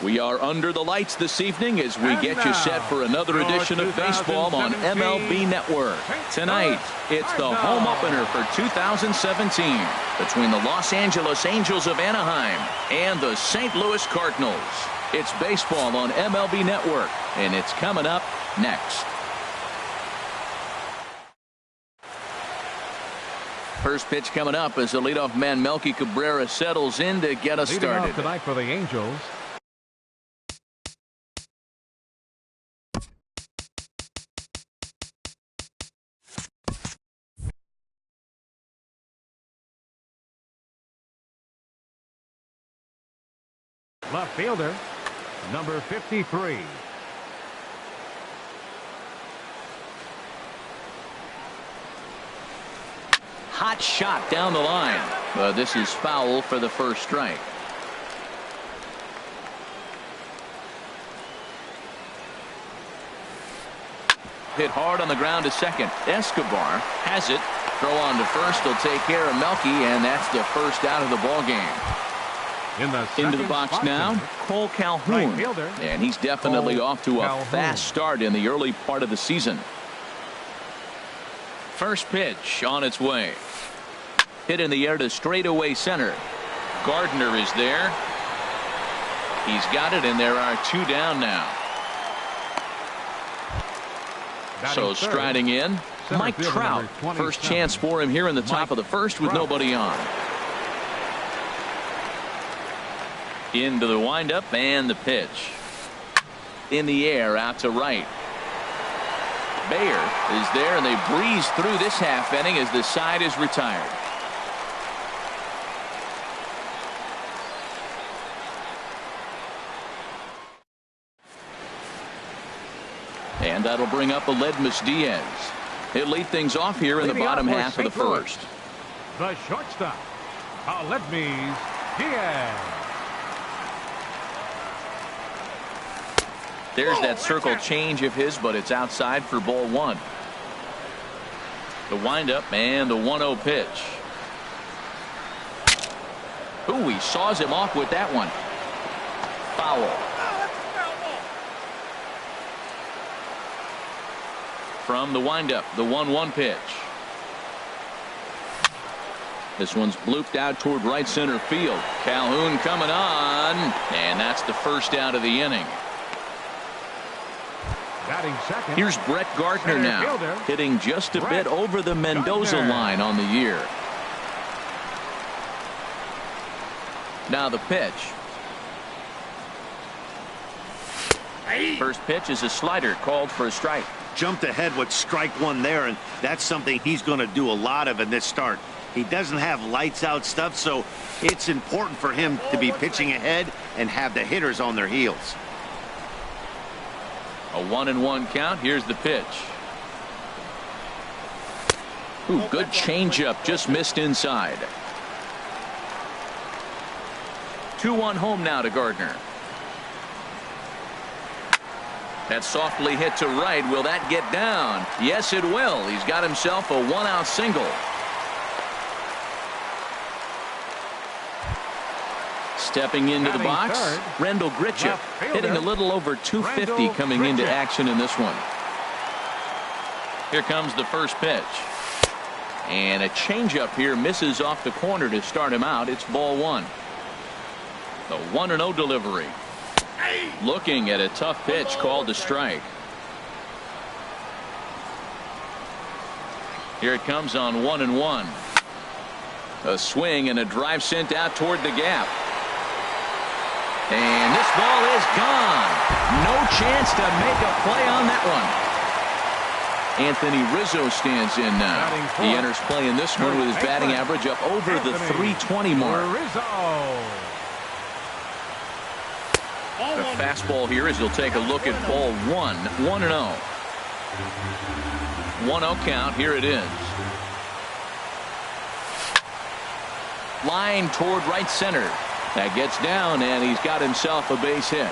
We are under the lights this evening as we get you set for another edition of baseball on MLB Network. Tonight, it's the home opener for 2017 between the Los Angeles Angels of Anaheim and the St. Louis Cardinals. It's baseball on MLB Network, and it's coming up next. First pitch coming up as the leadoff man Melky Cabrera settles in to get us started. Leading off tonight for the Angels, left fielder, number 53. Hot shot down the line, but this is foul for the first strike. Hit hard on the ground to second. Escobar has it. Throw on to first. He'll take care of Melky, and that's the first out of the ball game. Into the box now, Cole Calhoun, and he's definitely off to a fast start in the early part of the season. First pitch on its way. Hit in the air to straightaway center. Gardner is there. He's got it, and there are two down now. So striding in, Mike Trout. First chance for him here in the top of the first with nobody on. Into the windup and the pitch. In the air out to right. Bayer is there, and they breeze through this half inning as the side is retired. And that'll bring up Aledmys Diaz. He'll lead things off here in the bottom half of the first. The shortstop, Aledmys Diaz. There's that circle change of his, but it's outside for ball one. The windup and the 1-0 pitch. Ooh, he saws him off with that one. Foul. From the windup, the 1-1 pitch. This one's blooped out toward right center field. Calhoun coming on, and that's the first out of the inning. Here's Brett Gardner now, hitting just a bit over the Mendoza line on the year. Now the pitch. First pitch is a slider called for a strike. Jumped ahead with strike one there, and that's something he's going to do a lot of in this start. He doesn't have lights out stuff, so it's important for him to be pitching ahead and have the hitters on their heels. A 1-1 count. Here's the pitch. Ooh, good changeup, just missed inside. 2-1 home now to Gardner. That's softly hit to right. Will that get down? Yes, it will. He's got himself a 1-out single. Stepping into the box, Rendell Grichuk, hitting a little over 250 coming into action in this one. Here comes the first pitch. And a changeup here misses off the corner to start him out. It's ball one. The 1-0 delivery. Looking at a tough pitch called to strike. Here it comes on 1-1. A swing and a drive sent out toward the gap. And this ball is gone. No chance to make a play on that one. Anthony Rizzo stands in now. He enters play in this one with his batting average up over the 320 mark. The fastball here as he'll take a look at ball one. 1-0. 1-0 count. Here it is. Line toward right center. That gets down, and he's got himself a base hit.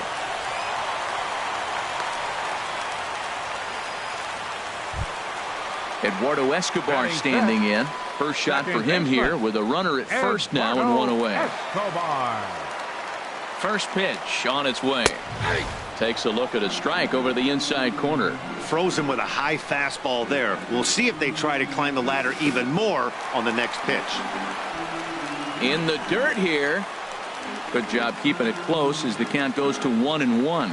Eduardo Escobar standing in. First shot for him here with a runner at first now and one away. First pitch on its way. Takes a look at a strike over the inside corner. Froze him with a high fastball there. We'll see if they try to climb the ladder even more on the next pitch. In the dirt here. Good job keeping it close as the count goes to 1-1.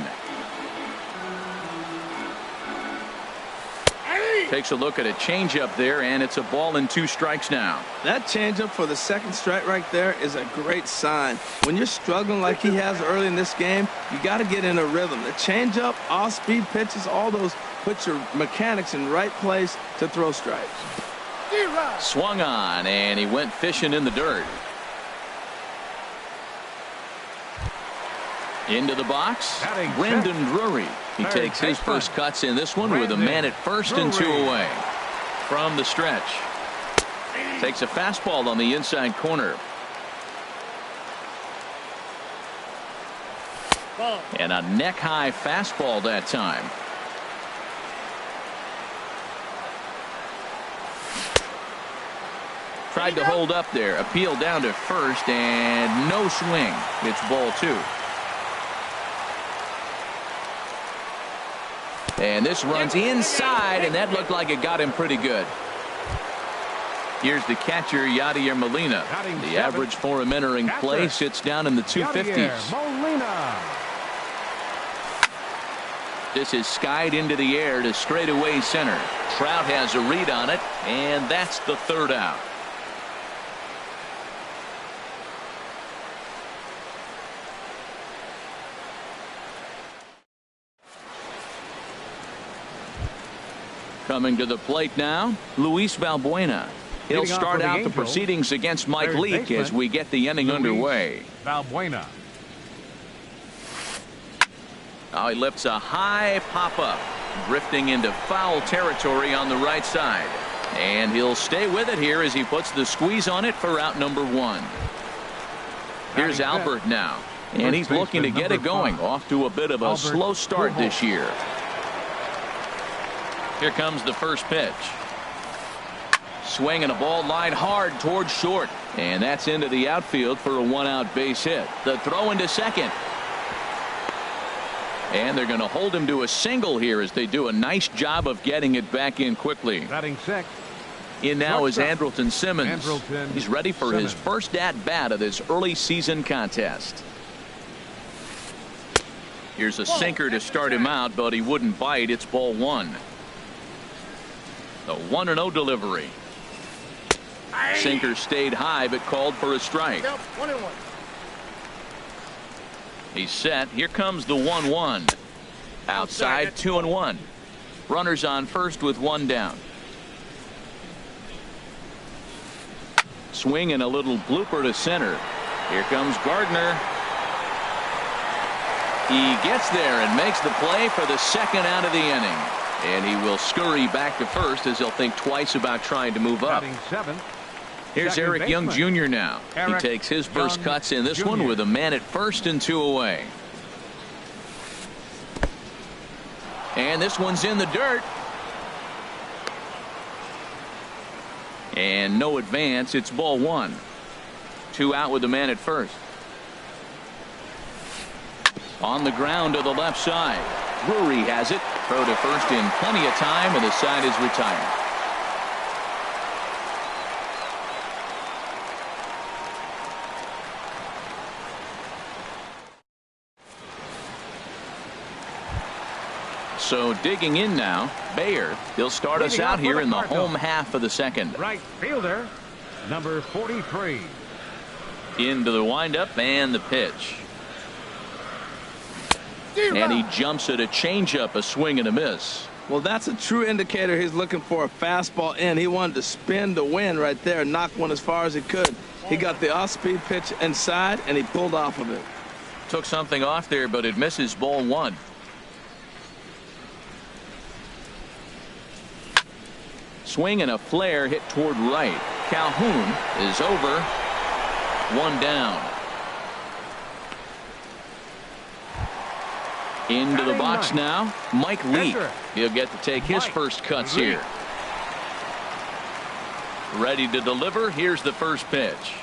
Takes a look at a changeup there, and it's a ball and 2 strikes now. That changeup for the second strike right there is a great sign. When you're struggling like he has early in this game, you got to get in a rhythm. The changeup, off-speed pitches, all those put your mechanics in right place to throw strikes. Swung on, and he went fishing in the dirt. Into the box, Brandon Drury. He takes his first cuts in this one with a man at first and 2 away. From the stretch. Takes a fastball on the inside corner. And a neck-high fastball that time. Tried to hold up there. Appeal down to first, and no swing. It's ball 2. And this runs inside, and that looked like it got him pretty good. Here's the catcher, Yadier Molina. The average for him entering play sits down in the 250s. This is skied into the air to straightaway center. Trout has a read on it, and that's the 3rd out. Coming to the plate now, Luis Valbuena. He'll start out the proceedings against Mike Leake as we get the inning underway. Valbuena. Now he lifts a high pop-up, drifting into foul territory on the right side. And he'll stay with it here as he puts the squeeze on it for out number 1. Here's Albert now, and he's looking to get it going. Off to a bit of a slow start this year. Here comes the first pitch. Swinging a ball line hard towards short. And that's into the outfield for a 1-out base hit. The throw into second. And they're going to hold him to a single here as they do a nice job of getting it back in quickly. Batting 6. In now is Andrelton Simmons. He's ready for his first at-bat of this early season contest. Here's a sinker to start him out, but he wouldn't bite. It's ball 1. The 1-0 delivery. Sinker stayed high but called for a strike. He's set. Here comes the 1-1. Outside, 2-1. Runners on first with 1 down. Swing and a little blooper to center. Here comes Gardner. He gets there and makes the play for the 2nd out of the inning. And he will scurry back to first as he'll think twice about trying to move up. Here's Eric Young Jr. now. He takes his first cuts in this one with a man at first and 2 away. And this one's in the dirt. And no advance. It's ball 1. 2 out with the man at first. On the ground to the left side. Drury has it. Throw to first in plenty of time, and the side is retired. So digging in now, Bayer. He'll start us out here in the home half of the 2nd. Right fielder, number 43. Into the windup and the pitch. And he jumps at a changeup, a swing and a miss. Well, that's a true indicator he's looking for a fastball in. He wanted to spin the wind right there and knock one as far as he could. He got the off-speed pitch inside, and he pulled off of it. Took something off there, but it misses ball 1. Swing and a flare hit toward right. Calhoun is over. 1 down. Into the box now, Mike Leake. He'll get to take his first cuts here. Ready to deliver. Here's the first pitch.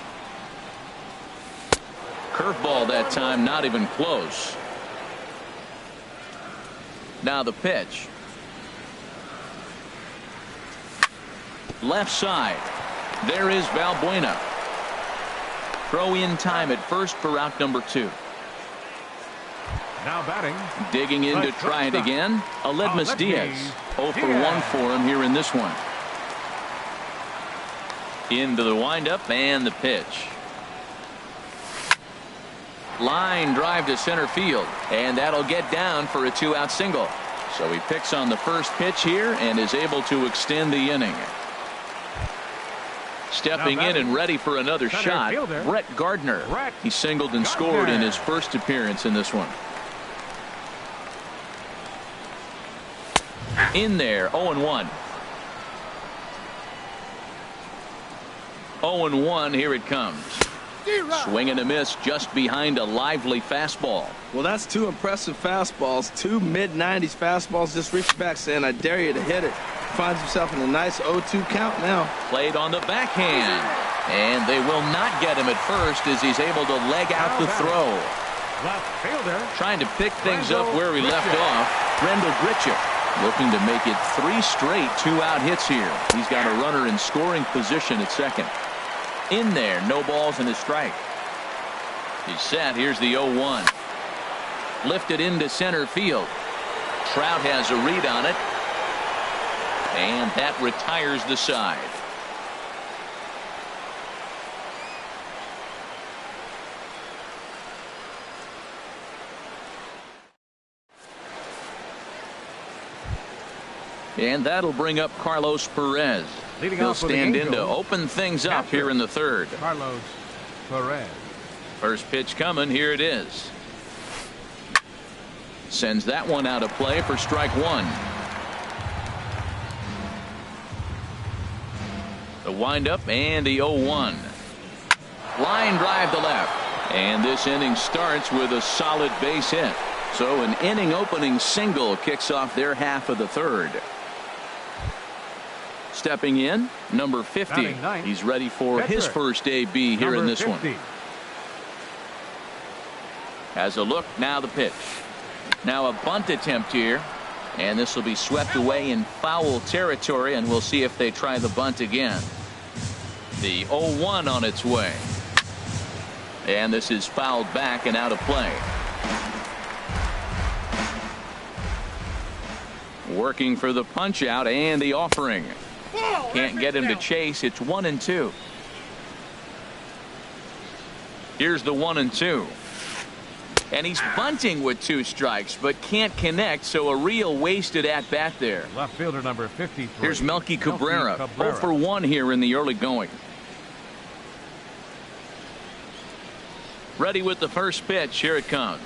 curveball that time, not even close. Now the pitch. Left side. There is Valbuena. Throw in time at first for out number 2. Now batting. Digging in to try it again. Aledmus Diaz. 0 for 1 for him here in this one. Into the windup and the pitch. Line drive to center field, and that'll get down for a 2-out single. So he picks on the first pitch here and is able to extend the inning. Stepping in and ready for another shot, Brett Gardner. He singled and scored in his first appearance in this one. In there, 0-1. 0-1, here it comes. Swing and a miss just behind a lively fastball. Well, that's 2 impressive fastballs. 2 mid-90s fastballs. Just reached back saying, I dare you to hit it. Finds himself in a nice 0-2 count now. Played on the backhand. And they will not get him at first as he's able to leg out the throw. Left fielder. Trying to pick things up where he left off. Rendell Grichuk looking to make it 3 straight 2-out hits here. He's got a runner in scoring position at second. In there, no balls and a strike. He's set. Here's the 0-1. Lifted into center field. Trout has a read on it. And that retires the side. And that'll bring up Carlos Perez. He'll stand in to open things up here in the third. Carlos Perez. First pitch coming. Here it is. Sends that one out of play for strike 1. The windup and the 0-1. Line drive to left. And this inning starts with a solid base hit. So an inning opening single kicks off their half of the third. Stepping in, number 50. He's ready for his first AB here in this one. Has a look. Now the pitch. Now a bunt attempt here. And this will be swept away in foul territory, and we'll see if they try the bunt again. The 0-1 on its way. And this is fouled back and out of play. Working for the punch out and the offering. Can't get him to chase. It's 1-2. Here's the 1-2. And he's bunting with 2 strikes, but can't connect, so a real wasted at-bat there. Left fielder number 53. Here's Melky Cabrera. 0 for 1 here in the early going. Ready with the first pitch. Here it comes.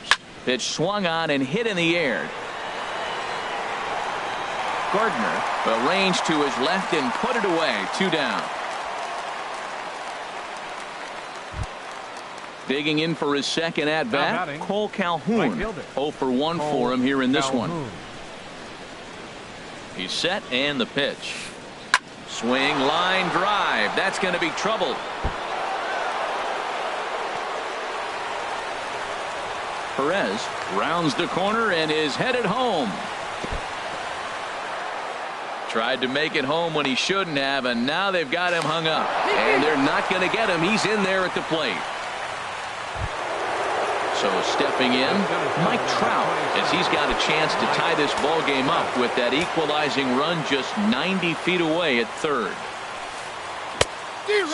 Pitch swung on and hit in the air. Gardner arranged to his left and put it away. 2 down. Digging in for his second at-bat, Cole Calhoun. 0 for 1 for him here in this one. He's set and the pitch. Swing, line drive. That's going to be trouble. Perez rounds the corner and is headed home. Tried to make it home when he shouldn't have, and now they've got him hung up. And they're not going to get him. He's in there at the plate. So stepping in, Mike Trout, as he's got a chance to tie this ball game up with that equalizing run just 90 feet away at third.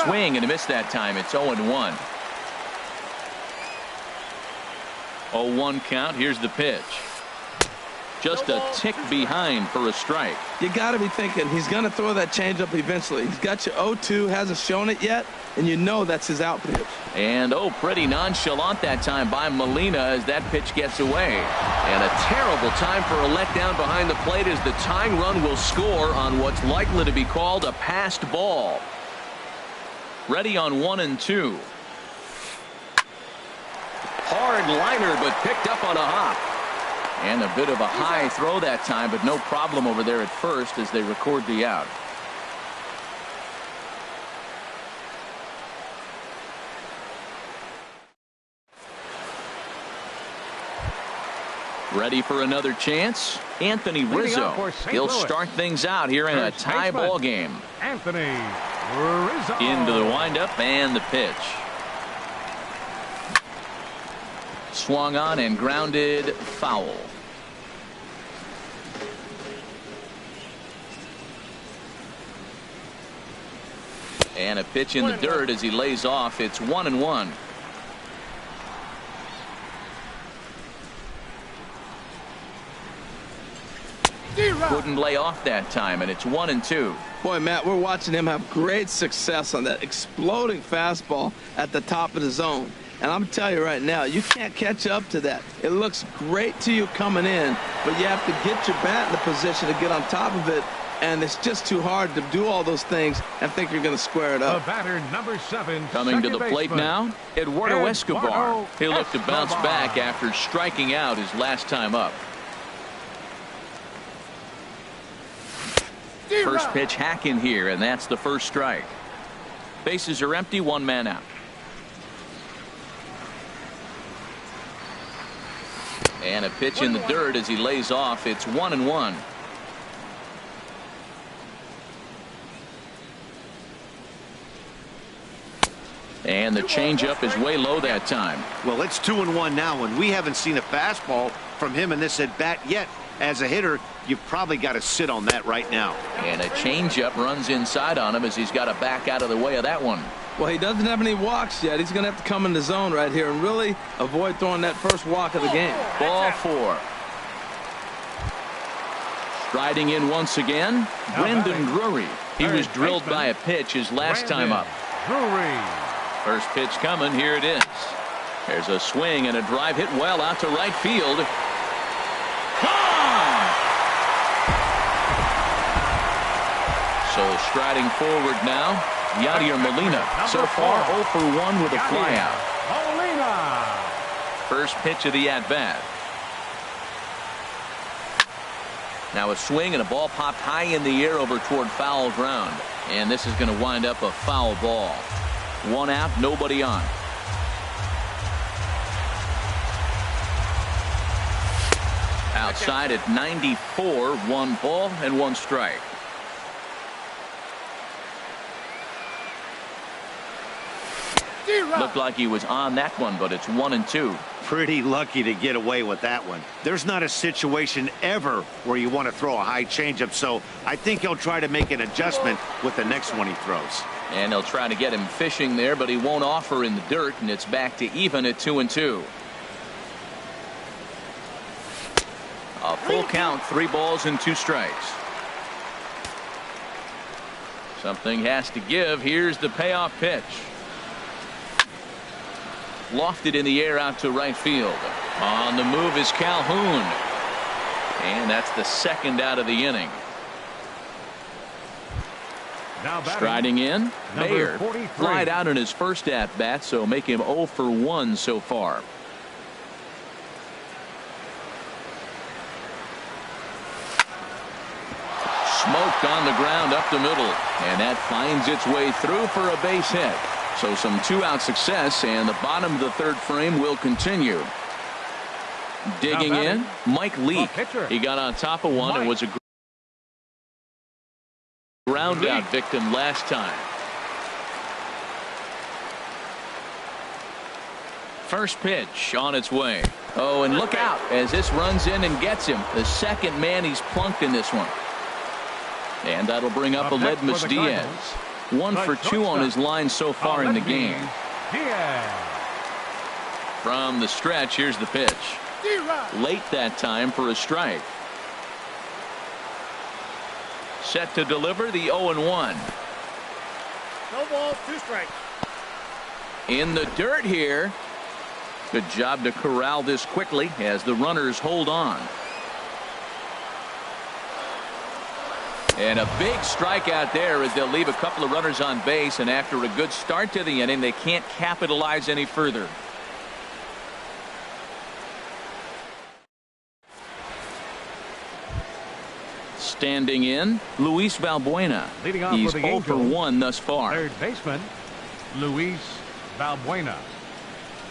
Swing and a miss that time. It's 0-1. 0-1 count. Here's the pitch. Just a tick behind for a strike. You got to be thinking he's going to throw that changeup eventually. He's got you 0-2, hasn't shown it yet, and you know that's his out pitch. And pretty nonchalant that time by Molina as that pitch gets away. And a terrible time for a letdown behind the plate as the tying run will score on what's likely to be called a passed ball. Ready on 1-2. Hard liner, but picked up on a hop. And a bit of a high throw that time, but no problem over there at first as they record the out. Ready for another chance? Anthony Rizzo. He'll start things out here in a tie ball game. Anthony Rizzo. Into the windup and the pitch. Swung on and grounded foul. And a pitch in the dirt as he lays off. It's 1-1. Couldn't lay off that time, and it's 1-2. Boy, Matt, we're watching him have great success on that exploding fastball at the top of the zone. And I'm telling you right now, you can't catch up to that. It looks great to you coming in, but you have to get your bat in the position to get on top of it. And it's just too hard to do all those things and think you're going to square it up. The batter, number 7, coming to the plate now, Eduardo Escobar. He'll look to bounce back after striking out his last time up. First pitch hack in here, and that's the first strike. Bases are empty, one man out. And a pitch in the dirt as he lays off. It's 1-1. And the changeup is way low that time. Well, it's 2-1 now, and we haven't seen a fastball from him in this at bat yet. As a hitter, you've probably got to sit on that right now. And a changeup runs inside on him as he's got to back out of the way of that one. Well, he doesn't have any walks yet. He's going to have to come in the zone right here and really avoid throwing that first walk of the game. Ball 4. Striding in once again, Brendan Drury. He was drilled by a pitch his last time up. Drury. First pitch coming. Here it is. There's a swing and a drive hit well out to right field. Gone! So striding forward now, Yadier Molina. So far 0 for 1 with a flyout. Molina. First pitch of the at-bat. Now a swing and a ball popped high in the air over toward foul ground. And this is going to wind up a foul ball. 1 out, nobody on. Outside at 94, 1 ball and 1 strike. Looked like he was on that one, but it's 1-2. Pretty lucky to get away with that one. There's not a situation ever where you want to throw a high changeup, so I think he'll try to make an adjustment with the next one he throws. And they'll try to get him fishing there, but he won't offer in the dirt, and it's back to even at 2-2. A full count, 3 balls and 2 strikes. Something has to give. Here's the payoff pitch. Lofted in the air out to right field. On the move is Calhoun. And that's the second out of the inning. Striding in, Bayer flied out in his first at bat, so make him 0 for 1 so far. Smoked on the ground up the middle, and that finds its way through for a base hit. So some 2-out success, and the bottom of the 3rd frame will continue. Digging in, Mike Leake. He got on top of one and was a ground out victim last time. First pitch on its way. Oh, and look out as this runs in and gets him. The second man he's plunked in this one. And that'll bring up Aledmus Diaz. 1 for 2 on his line so far in the game. From the stretch, here's the pitch. Late that time for a strike. Set to deliver the 0-1. No balls, 2 strikes. In the dirt here. Good job to corral this quickly as the runners hold on. And a big strikeout there as they'll leave a couple of runners on base, and after a good start to the inning, they can't capitalize any further. Standing in, Luis Valbuena. He's 0 for 1 thus far. Third baseman, Luis Valbuena.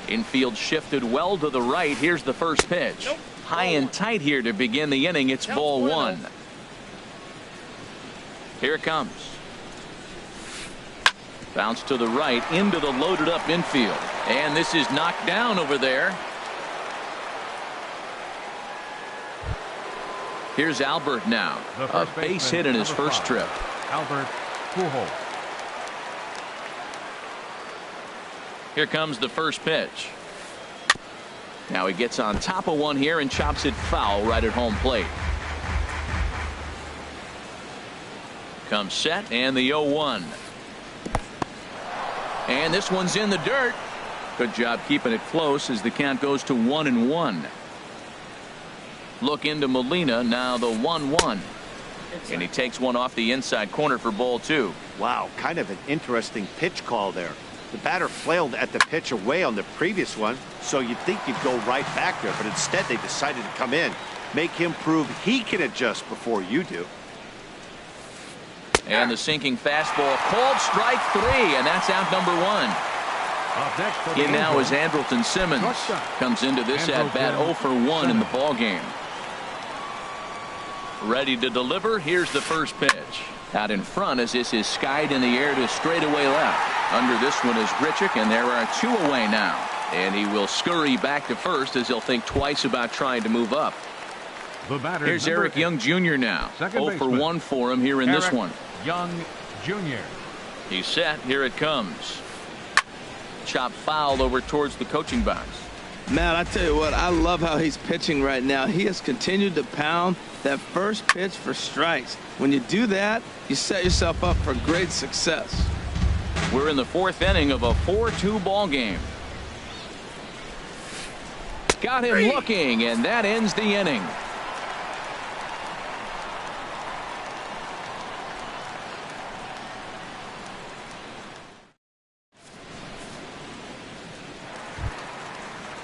Infield shifted well to the right. Here's the first pitch. high and tight here to begin the inning. It's ball one. Here it comes. Bounce to the right into the loaded up infield. And this is knocked down over there. Here's Albert now. A base hit in his first trip. Albert Pujols. Here comes the first pitch. Now he gets on top of one here and chops it foul right at home plate. Comes set and the 0-1. And this one's in the dirt. Good job keeping it close as the count goes to 1-1. Look into Molina, now the 1-1. And he takes one off the inside corner for ball two. Wow, kind of an interesting pitch call there. The batter flailed at the pitch away on the previous one, so you'd think you'd go right back there, but instead they decided to come in, make him prove he can adjust before you do. And the sinking fastball called strike three, and that's out number one. In now is Andrelton Simmons. Comes into this at bat 0 for 1 in the ball game. Ready to deliver. Here's the first pitch. Out in front as this is skied in the air to straightaway left. Under this one is Grichuk, and there are two away now. And he will scurry back to first as he'll think twice about trying to move up. Here's Eric Young Jr. now. 0 for 1 for him here in this one. Young Jr. He's set. Here it comes. Chop foul over towards the coaching box. Man, I tell you what, I love how he's pitching right now. He has continued to pound that first pitch for strikes. When you do that, you set yourself up for great success. We're in the fourth inning of a 4-2 ball game. Got him looking, and that ends the inning.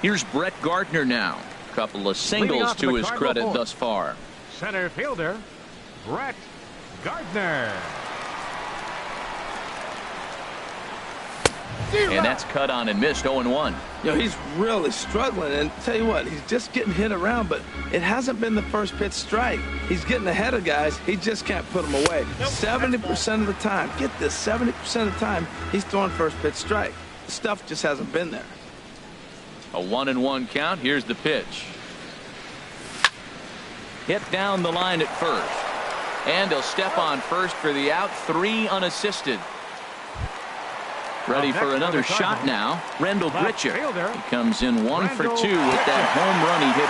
Here's Brett Gardner now. Couple of singles to his credit thus far. Center fielder Brett Gardner. And that's cut on and missed. 0-1. You know, he's really struggling, and tell you what, he's just getting hit around, but it hasn't been the first pitch strike. He's getting ahead of guys. He just can't put them away. 70% of the time, get this, 70% of the time, he's throwing first pitch strike. The stuff just hasn't been there. A 1-1 count. Here's the pitch. Hit down the line at first. And he'll step on first for the out. 3 unassisted. Ready for another shot now. Rendell Grichuk. He comes in 1 for 2 with that home run he hit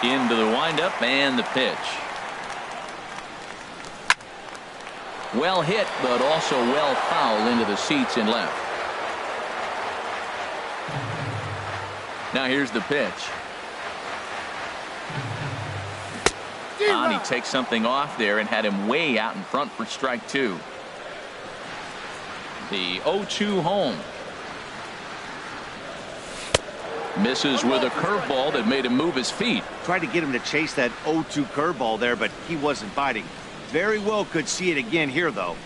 earlier. Into the windup and the pitch. Well hit, but also well fouled into the seats in left. Now here's the pitch. He takes something off there and had him way out in front for strike 2. The 0-2 home. Misses with a curveball that made him move his feet. Tried to get him to chase that 0-2 curveball there, but he wasn't biting. Very well could see it again here, though.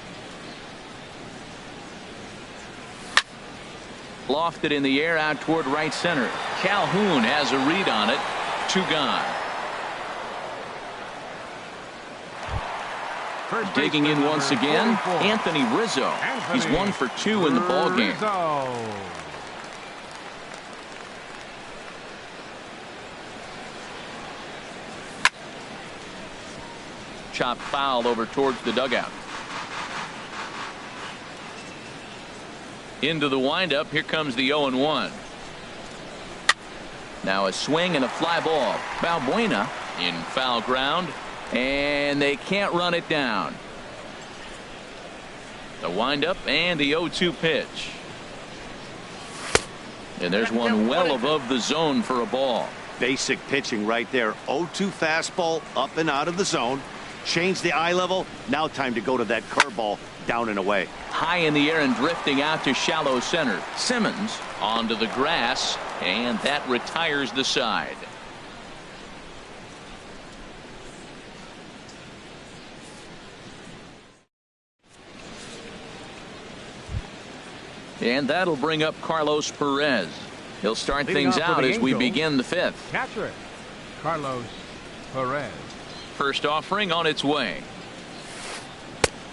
Lofted in the air out toward right center. Calhoun has a read on it. 2 gone. Digging in once again, Anthony Rizzo. He's 1 for 2 in the ball game. Chop foul over towards the dugout. Into the windup. Here comes the 0-1. Now a swing and a fly ball. Balbuena in foul ground, and they can't run it down. The windup and the 0-2 pitch. And there's one well above the zone for a ball. Basic pitching right there. 0-2 fastball up and out of the zone. Change the eye level. Now time to go to that curveball down and away. High in the air and drifting out to shallow center. Simmons onto the grass, and that retires the side. And that'll bring up Carlos Perez. He'll start things out as we begin the fifth. Catcher, Carlos Perez. First offering on its way.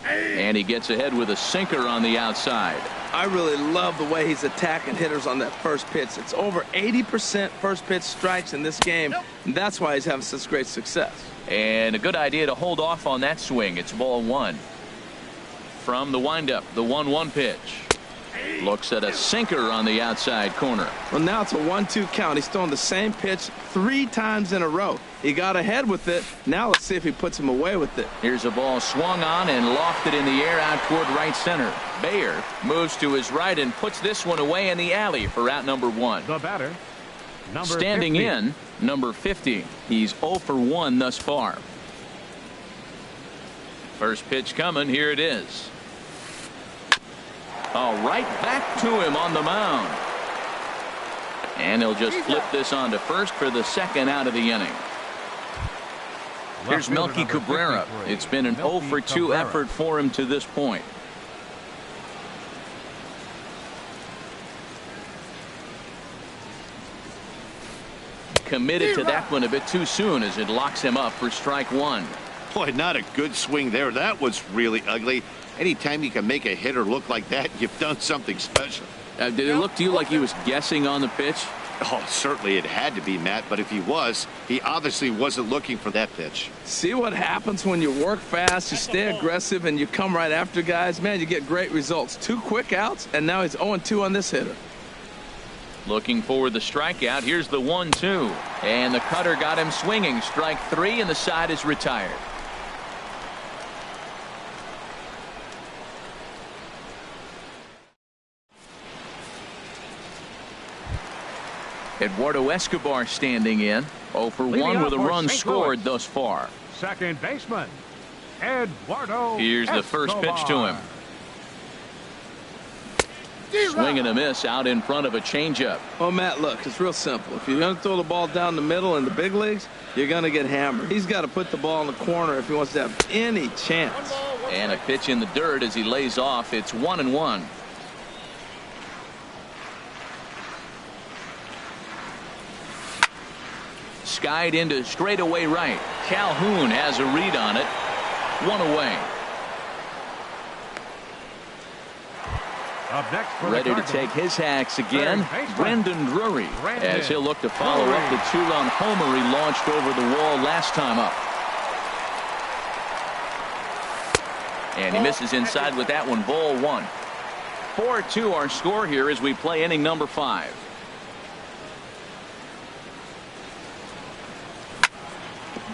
And he gets ahead with a sinker on the outside. I really love the way he's attacking hitters on that first pitch. It's over 80% first pitch strikes in this game, and that's why he's having such great success. And a good idea to hold off on that swing. It's ball one. From the windup, the 1-1 pitch. Looks at a sinker on the outside corner. Well, now it's a 1-2 count. He's throwing the same pitch 3 times in a row. He got ahead with it. Now let's see if he puts him away with it. Here's a ball swung on and lofted in the air out toward right center. Bayer moves to his right and puts this one away in the alley for out number 1. The batter, number standing 50. in, number 50. He's 0 for 1 thus far. First pitch coming. Here it is. Right back to him on the mound. And he'll just flip this on to first for the second out of the inning. Here's Melky Cabrera. It's been an 0 for 2 effort for him to this point. Committed to that one a bit too soon as it locks him up for strike 1. Boy, not a good swing there. That was really ugly. Anytime you can make a hitter look like that, you've done something special. Did it look to you like he was guessing on the pitch? Oh, certainly it had to be, Matt, but if he was, he obviously wasn't looking for that pitch. See what happens when you work fast, you stay aggressive, and you come right after guys? Man, you get great results. 2 quick outs, and now he's 0-2 on this hitter. Looking for the strikeout. Here's the 1-2. And the cutter got him swinging. Strike 3, and the side is retired. Eduardo Escobar standing in. 0 for 1 with a run scored thus far. Second baseman, Eduardo Here's the first pitch to him. Swing and a miss out in front of a changeup. Well, Matt, look, it's real simple. If you're going to throw the ball down the middle in the big leagues, you're going to get hammered. He's got to put the ball in the corner if he wants to have any chance. And a pitch in the dirt as he lays off. It's 1-1. Skied into straightaway right. Calhoun has a read on it. 1 away. Up next for Ready to the take his hacks again. Brendan Drury as he'll look to follow up the 2-run homer he launched over the wall last time up. And he misses inside with that one. Ball 1. 4-2 our score here as we play inning number 5.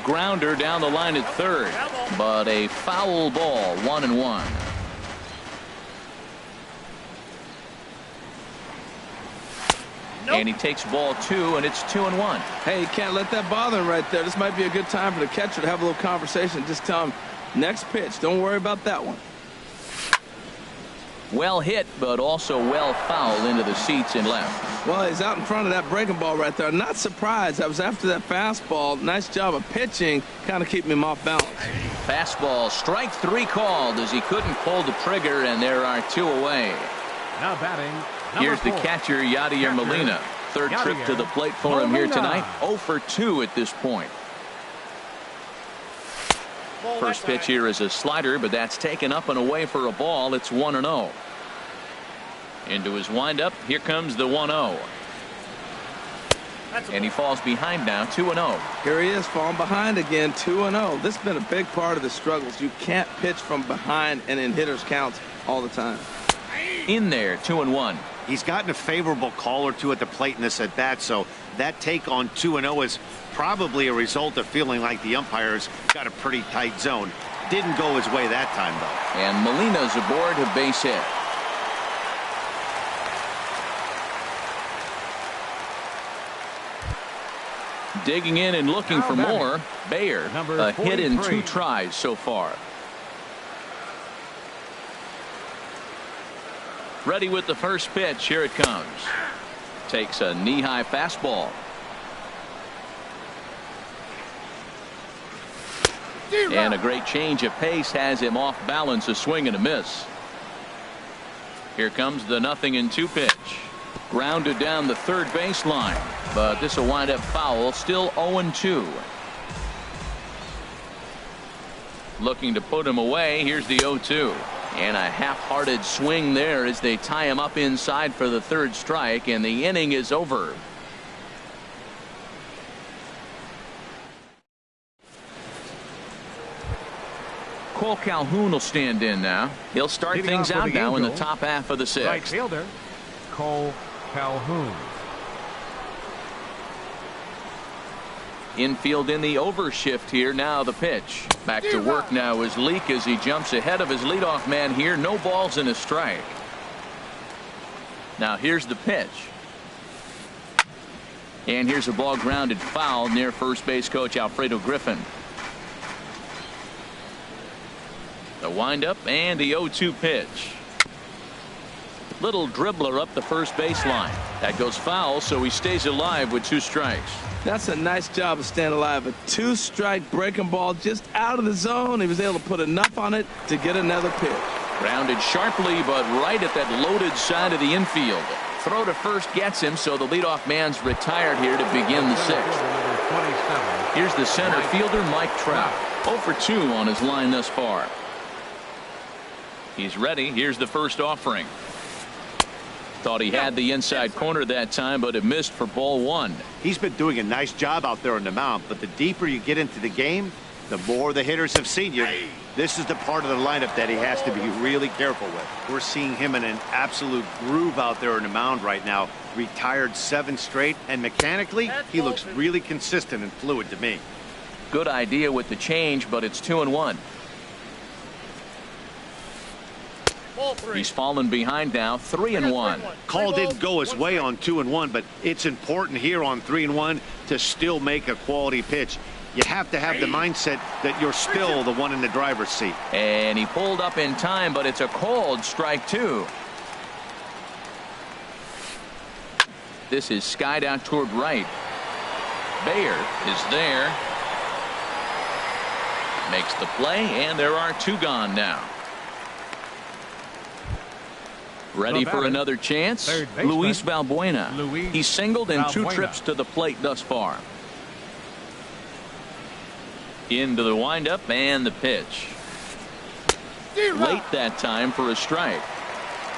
Grounder down the line at third, but a foul ball. 1-1. And he takes ball 2, and it's 2-1. Hey, you can't let that bother him right there. This might be a good time for the catcher to have a little conversation. Just tell him, next pitch. Don't worry about that one. Well hit, but also well fouled into the seats and left. Well, he's out in front of that breaking ball right there. Not surprised. I was after that fastball. Nice job of pitching, kind of keeping him off balance. Fastball, strike 3 called as he couldn't pull the trigger, and there are 2 away. Now batting. Here's the catcher, Yadier Molina. Third trip to the plate for him here tonight. 0 for 2 at this point. First pitch here is a slider, but that's taken up and away for a ball. It's 1-0. Into his windup. Here comes the 1-0. And he falls behind now. 2-0. Here he is falling behind again. 2-0. This has been a big part of the struggles. You can't pitch from behind and in hitters counts all the time. In there. 2-1. He's gotten a favorable call or 2 at the plate in this at bat, so that take on 2-0 is probably a result of feeling like the umpires got a pretty tight zone. Didn't go his way that time, though. And Molina's aboard a base hit. Digging in and looking for more. Bayer, a hit in 2 tries so far. Ready with the first pitch. Here it comes. Takes a knee-high fastball. And a great change of pace has him off balance. A swing and a miss. Here comes the 0-2 pitch. Grounded down the third baseline, but this will wind up foul. Still 0-2. Looking to put him away. Here's the 0-2. And a half-hearted swing there as they tie him up inside for the third strike, and the inning is over. Cole Calhoun will stand in now. He'll start things out now in the top half of the sixth. Right fielder, Cole Calhoun. Infield in the overshift here. Now the pitch. Back to work now is Leake as he jumps ahead of his leadoff man here. No balls and a strike. Now here's the pitch. And here's a ball grounded foul near first base coach Alfredo Griffin. The windup and the 0-2 pitch. Little dribbler up the first baseline. That goes foul, so he stays alive with 2 strikes. That's a nice job of staying alive. A 2-strike breaking ball just out of the zone. He was able to put enough on it to get another pitch. Grounded sharply, but right at that loaded side of the infield. Throw to first gets him, so the leadoff man's retired here to begin the sixth. Here's the center fielder, Mike Trout. 0 for 2 on his line thus far. He's ready. Here's the first offering. Thought he had the inside corner that time, but it missed for ball 1. He's been doing a nice job out there on the mound, but the deeper you get into the game, the more the hitters have seen you. This is the part of the lineup that he has to be really careful with. We're seeing him in an absolute groove out there on the mound right now. Retired 7 straight, and mechanically, he looks really consistent and fluid to me. Good idea with the change, but it's 2-1. He's fallen behind now, 3-1. Call didn't go his way on 2-1, but it's important here on 3-1 to still make a quality pitch. You have to have the mindset that you're still the one in the driver's seat. And he pulled up in time, but it's a called strike 2. This is skied out toward right. Bayer is there. Makes the play, and there are 2 gone now. Ready for another chance? Luis Valbuena. He's singled in 2 trips to the plate thus far. Into the windup and the pitch. Late that time for a strike.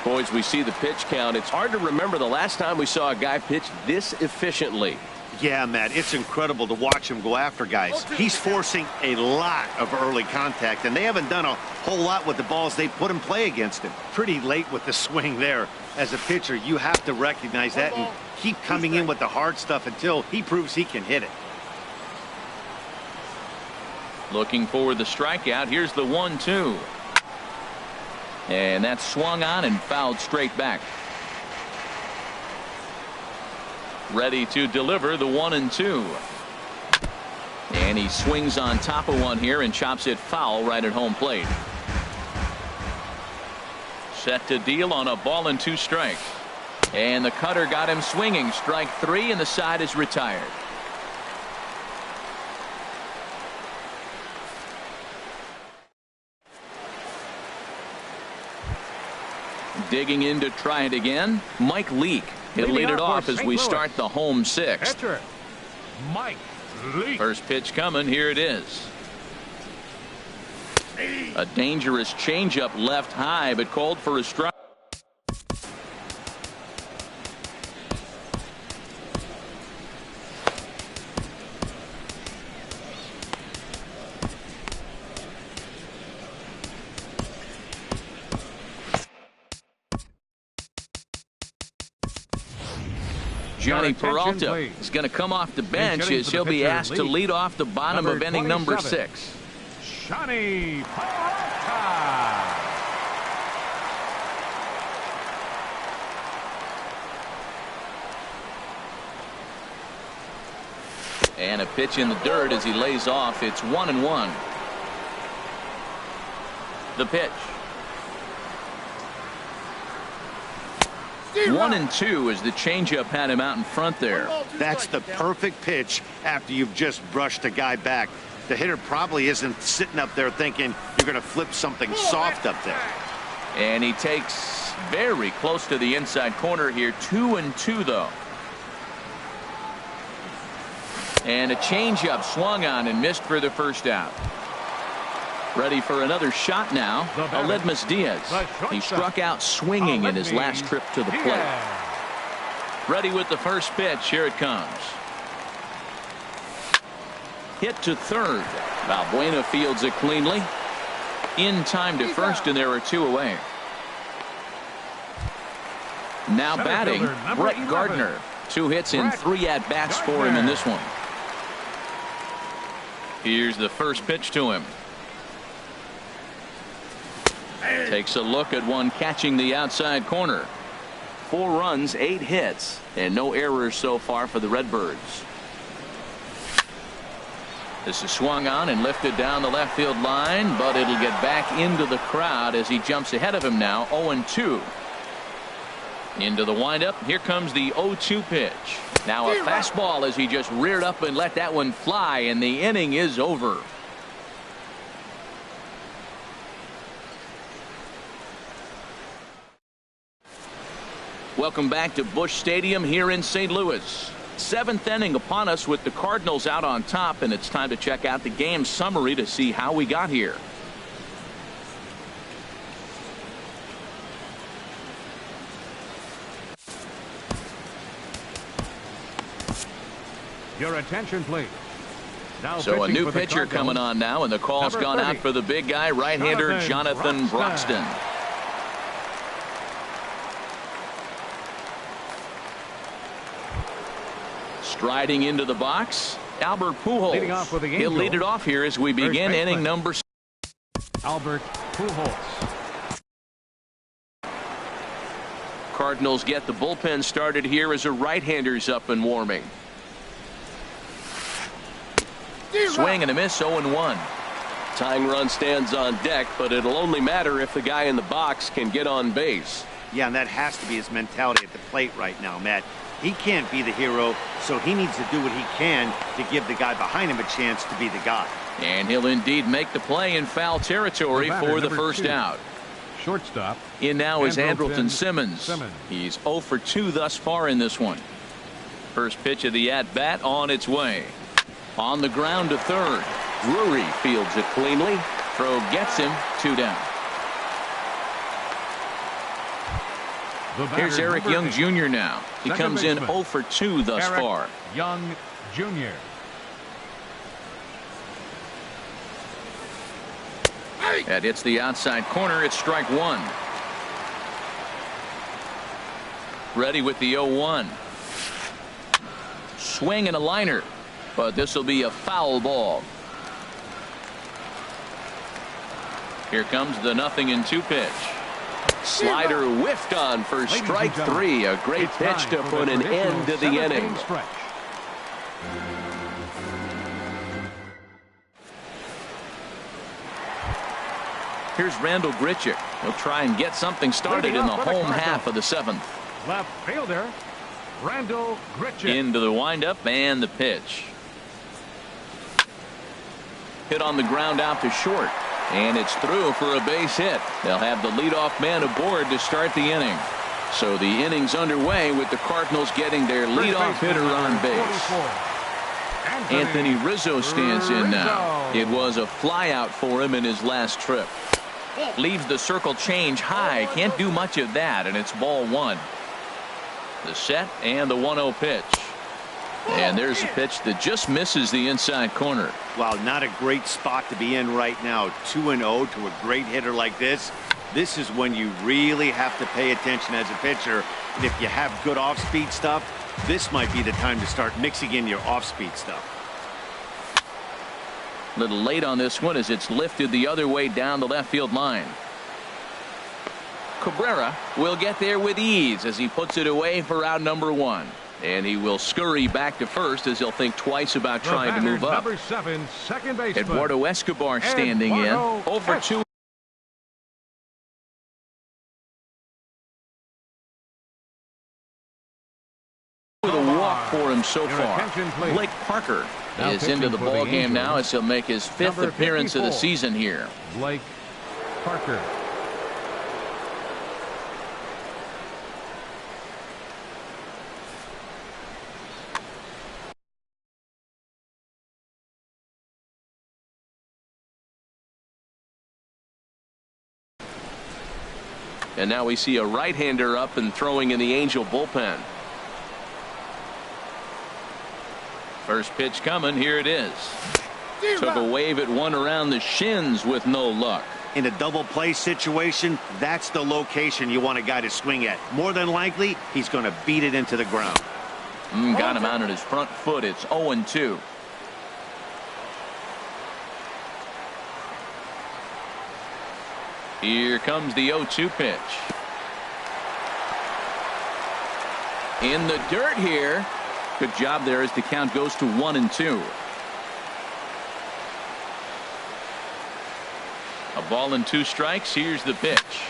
Boys, we see the pitch count. It's hard to remember the last time we saw a guy pitch this efficiently. Yeah, Matt, it's incredible to watch him go after guys. He's forcing a lot of early contact, and they haven't done a whole lot with the balls they put in play against him. Pretty late with the swing there. As a pitcher, you have to recognize that and keep coming in with the hard stuff until he proves he can hit it. Looking for the strikeout. Here's the 1-2. And that's swung on and fouled straight back. Ready to deliver the 1-2. And he swings on top of one here and chops it foul right at home plate. Set to deal on a ball and 2 strikes. And the cutter got him swinging. Strike 3, and the side is retired. Digging in to try it again, Mike Leake. He'll lead it off as we start the home 6th. Pitcher, Mike Leake. First pitch coming. Here it is. A dangerous changeup left high, but called for a strike. Johnny Peralta is going to come off the bench as he'll be asked to lead off the bottom of inning number 6. Johnny Peralta. And a pitch in the dirt as he lays off. It's 1-1. The pitch. 1-2 as the changeup had him out in front there. That's the perfect pitch after you've just brushed a guy back. The hitter probably isn't sitting up there thinking you're going to flip something soft up there. And he takes very close to the inside corner here. 2-2 though. And a changeup swung on and missed for the first out. Ready for another shot now. Aledmus Diaz. He struck out swinging in his last trip to the plate. Ready with the first pitch. Here it comes. Hit to third. Valbuena fields it cleanly. In time to first, and there are 2 away. Now batting, Brett Gardner. 2 hits in 3 at-bats for him in this one. Here's the first pitch to him. Takes a look at one catching the outside corner. 4 runs, 8 hits, and no errors so far for the Redbirds. This is swung on and lifted down the left field line, but it'll get back into the crowd as he jumps ahead of him now. 0-2. Into the windup. Here comes the 0-2 pitch. Now a fastball as he just reared up and let that one fly, and the inning is over. Welcome back to Busch Stadium here in St. Louis. 7th inning upon us with the Cardinals out on top, and it's time to check out the game summary to see how we got here. Your attention, please. Now so a new pitcher coming on now, and the call's gone out for the big guy, right-hander Jonathan Broxton. Striding into the box, Albert Pujols. He'll lead it off here as we begin inning number 6. Albert Pujols. Cardinals get the bullpen started here as a right-hander's up and warming. Swing and a miss. 0-1. Tying run stands on deck, but it'll only matter if the guy in the box can get on base. Yeah, and that has to be his mentality at the plate right now, Matt. He can't be the hero, so he needs to do what he can to give the guy behind him a chance to be the guy. And he'll indeed make the play in foul territory for the first out. Shortstop. In now is Andrelton Simmons. He's 0 for 2 thus far in this one. First pitch of the at-bat on its way. On the ground to third. Drury fields it cleanly. Throw gets him. 2 down. Here's Eric Young Jr. now. He comes in 0 for 2 thus far. Young Jr. That hits the outside corner. It's strike 1. Ready with the 0-1. Swing and a liner, but this will be a foul ball. Here comes the 0-2 pitch. Slider whiffed on for strike 3. A great pitch to put an end to the inning. Here's Randall Grichuk. He'll try and get something started in the home half of the 7th. Left fielder Randall Grichuk. Into the windup and the pitch. Hit on the ground out to short. And it's through for a base hit. They'll have the leadoff man aboard to start the inning. So the inning's underway with the Cardinals getting their leadoff hitter on base. Anthony Rizzo stands in now. It was a flyout for him in his last trip. Leaves the circle change high. Can't do much of that, and it's ball 1. The set and the 1-0 pitch. And there's a pitch that just misses the inside corner. Wow, not a great spot to be in right now. 2-0 to a great hitter like this. This is when you really have to pay attention as a pitcher. And if you have good off-speed stuff, this might be the time to start mixing in your off-speed stuff. A little late on this one as it's lifted the other way down the left field line. Cabrera will get there with ease as he puts it away for out number 1. And he will scurry back to first as he'll think twice about trying to move up. Number 7, second baseman. Eduardo Escobar standing in. 0 for 2. With a walk for him so far. Blake Parker is into the ball game now as he'll make his 5th appearance of the season here. Blake Parker. And now we see a right-hander up and throwing in the Angel bullpen. First pitch coming. Here it is. Took a wave at one around the shins with no luck. In a double play situation, that's the location you want a guy to swing at. More than likely, he's going to beat it into the ground. Got him out on his front foot. It's 0-2. Here comes the 0-2 pitch. In the dirt here. Good job there as the count goes to 1-2. A ball and 2 strikes. Here's the pitch.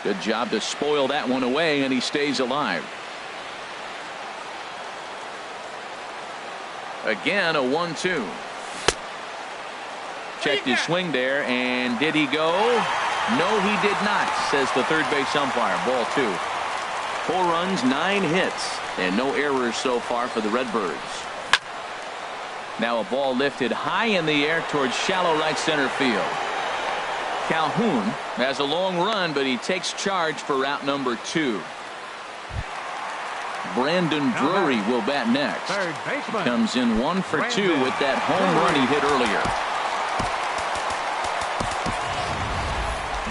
Good job to spoil that one away, and he stays alive. Again, a 1-2. Checked his swing there, and did he go? No, he did not, says the third base umpire. Ball 2. 4 runs, 9 hits, and no errors so far for the Redbirds. Now a ball lifted high in the air towards shallow right center field. Calhoun has a long run, but he takes charge for route number 2. Brandon Drury will bat next. He comes in 1 for 2 with that home run he hit earlier.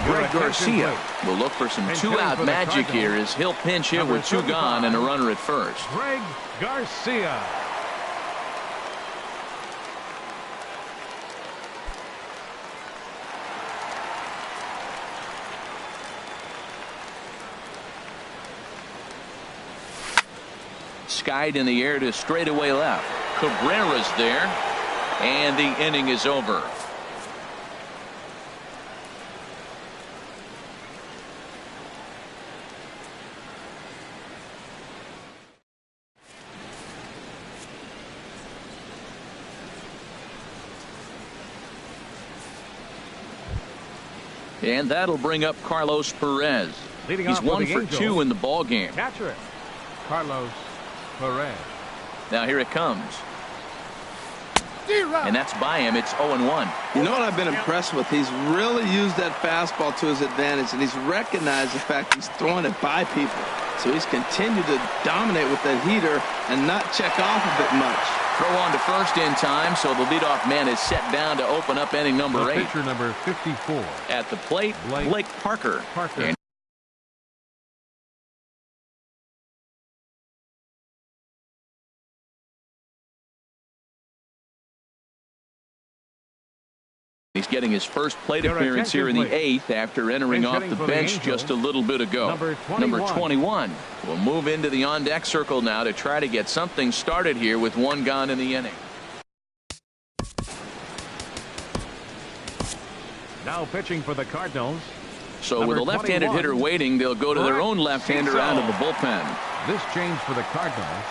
Greg Garcia will look for some 2-out magic here as he'll pinch hit with 2 gone and a runner at first. Greg Garcia. Skied in the air to straightaway left. Cabrera's there, and the inning is over. And that'll bring up Carlos Perez. He's 1 for 2 in the ball game. Catcher it, Carlos Perez. Now here it comes. And that's by him. It's 0-1. You know what I've been impressed with? He's really used that fastball to his advantage, and he's recognized the fact he's throwing it by people. So he's continued to dominate with that heater and not check off of it much. Throw on to first in time, so the leadoff man is set down to open up inning number 8. Pitcher number 54. At the plate, Blake Parker. And he's getting his first plate appearance here in the 8th after entering off the bench just a little bit ago. Number 21 will move into the on-deck circle now to try to get something started here with 1 gone in the inning. Now pitching for the Cardinals. So with a left-handed hitter waiting, they'll go to their own left-hander out of the bullpen. This change for the Cardinals.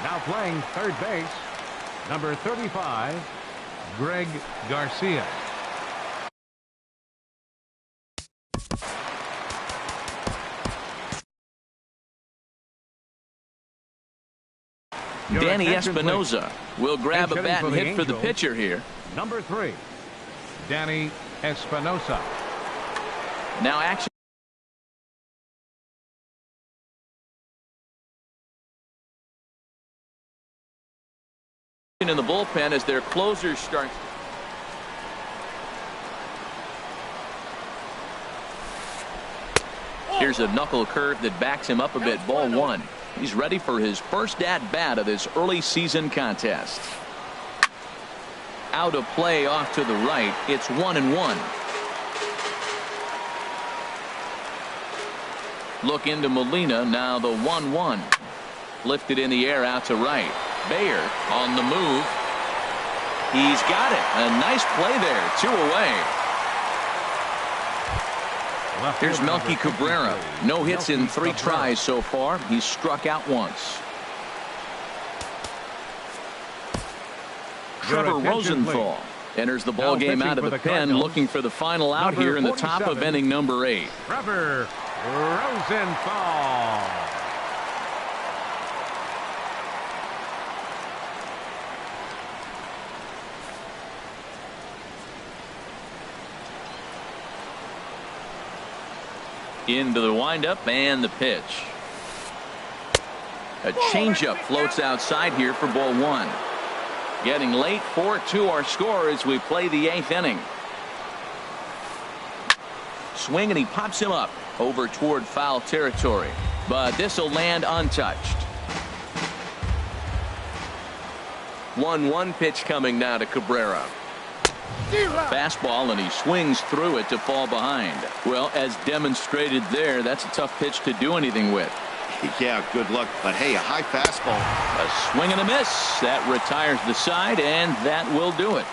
Now playing third base, number 35, Greg Garcia. Danny Espinosa will grab a bat and hit for the pitcher here. Number 3, Danny Espinosa. Now action in the bullpen as their closer starts. Here's a knuckle curve that backs him up a bit. Ball 1. He's ready for his first at-bat of this early season contest. Out of play off to the right. It's 1-1. Look into Molina. Now the 1-1. Lifted in the air out to right. Bayer on the move. He's got it. A nice play there. 2 away. Here's Melky Cabrera. No hits in 3 tries so far. He's struck out once. Trevor Rosenthal enters the ball game out of the pen, looking for the final out here in the top of inning number 8. Trevor Rosenthal. Into the windup and the pitch. A changeup floats outside here for ball one. Getting late, 4-2 our score as we play the 8th inning. Swing, and he pops him up over toward foul territory, but this will land untouched. 1-1 pitch coming now to Cabrera. Fastball, and he swings through it to fall behind. Well, as demonstrated there, that's a tough pitch to do anything with. Yeah, good luck, but hey, a high fastball. A swing and a miss. That retires the side, and that will do it.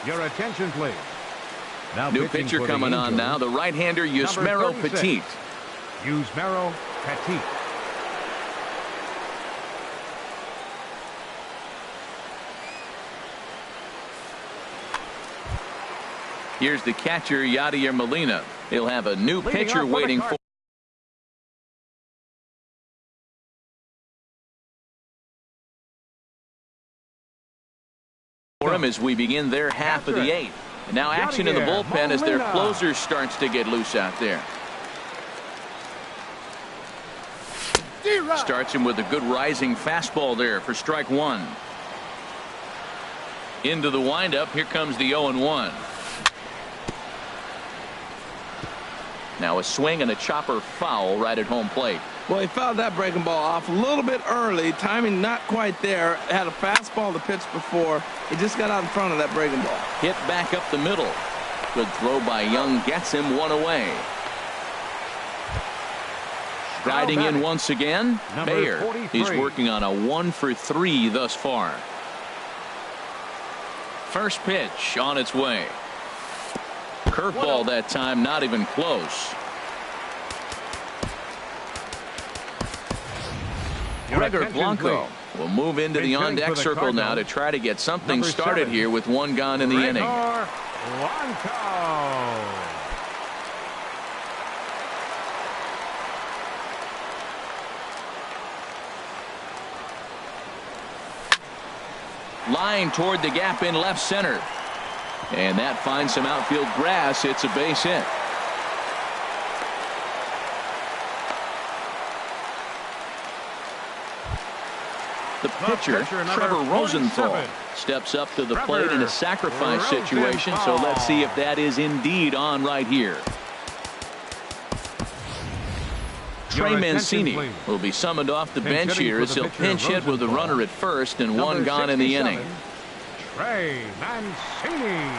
Your attention, please. Now New pitcher coming on now, the right-hander Yusmeiro Petit. Yusmeiro Petit. Here's the catcher, Yadier Molina. He'll have a new pitcher waiting for him as we begin their half of the 8th. And now action in the bullpen as their closer starts to get loose out there. Starts him with a good rising fastball there for strike one. Into the windup. Here comes the 0-1. Now a swing and a chopper foul right at home plate. Well, he fouled that breaking ball off a little bit early. Timing not quite there. Had a fastball to pitch before. He just got out in front of that breaking ball. Hit back up the middle. Good throw by Young. Gets him one away. Riding in once again, Bayer. He's working on a 1-for-3 thus far. First pitch on its way. Curveball that time, not even close. Gregor Blanco will move into the on-deck circle now to try to get something started here with one gone in the inning. Line toward the gap in left center. And that finds some outfield grass. It's a base hit. The pitcher, Trevor Rosenthal, steps up to the plate in a sacrifice situation. So let's see if that is indeed on right here. Trey Mancini will be summoned off the bench here as he'll pinch hit with a runner at first and one gone in the inning. Trey Mancini.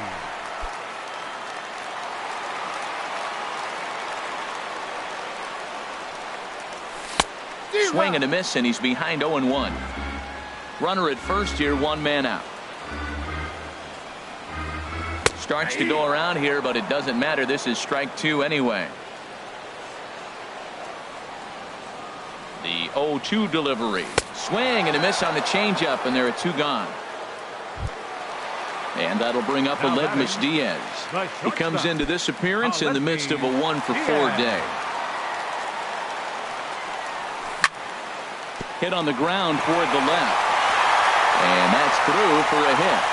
Swing and a miss, and he's behind 0-1. Runner at first here, one man out. Starts to go around here, but it doesn't matter. This is strike two anyway. The 0-2 delivery. Swing and a miss on the changeup, and there are two gone. And that'll bring up Aledmus Diaz. He comes into this appearance in the midst of a 1-for-4 day. Hit on the ground toward the left. And that's through for a hit.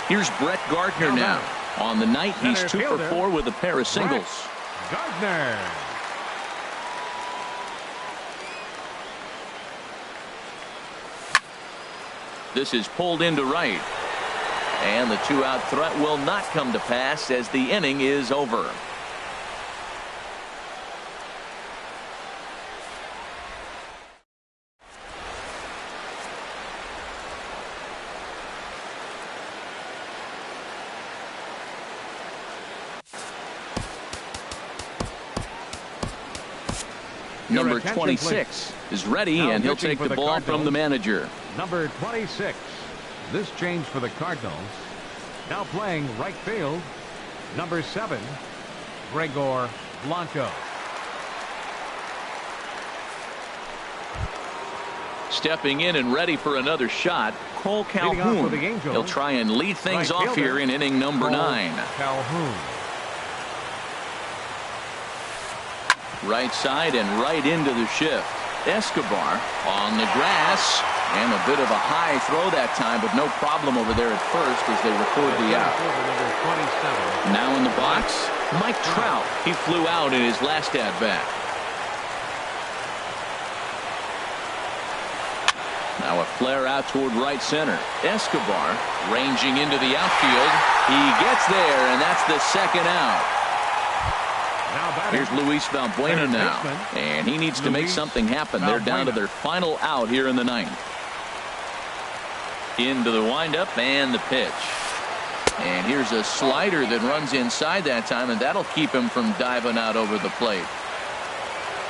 Here's Brett Gardner now. On the night, he's 2-for-4 with a pair of singles. Gardner. This is pulled into right. And the two-out threat will not come to pass as the inning is over. Number 26 is ready, and he'll take the ball from the manager. Number 26. This change for the Cardinals. Now playing right field. Number 7, Gregor Blanco. Stepping in and ready for another shot, Cole Calhoun. He'll try and lead things off here in inning number 9. Calhoun. Right side and right into the shift. Escobar on the grass, and a bit of a high throw that time, but no problem over there at first as they record the out. Now in the box, Mike Trout. He flew out in his last at-bat. Now a flare out toward right center. Escobar ranging into the outfield. He gets there, and that's the second out. Here's Luis Valbuena now, and he needs to make something happen. They're down to their final out here in the ninth. Into the windup and the pitch. And here's a slider that runs inside that time, and that'll keep him from diving out over the plate.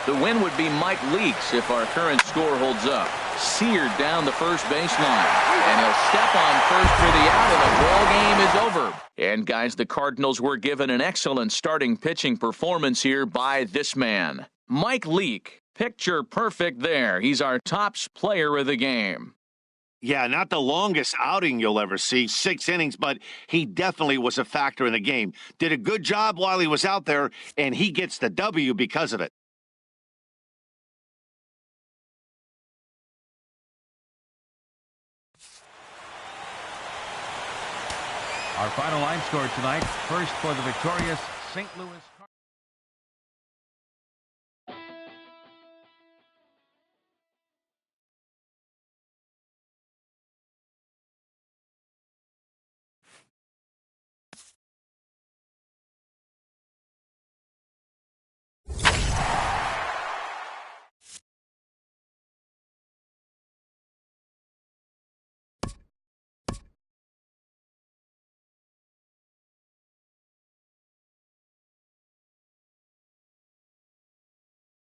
The win would be Mike Leakes if our current score holds up. Seared down the first baseline, and he'll step on first for the out, and the ball game is over. And guys, the Cardinals were given an excellent starting pitching performance here by this man, Mike Leake. Picture perfect there. He's our top player of the game. Yeah, not the longest outing you'll ever see, 6 innings, but he definitely was a factor in the game. Did a good job while he was out there, and he gets the W because of it. Our final line score tonight, first for the victorious St. Louis.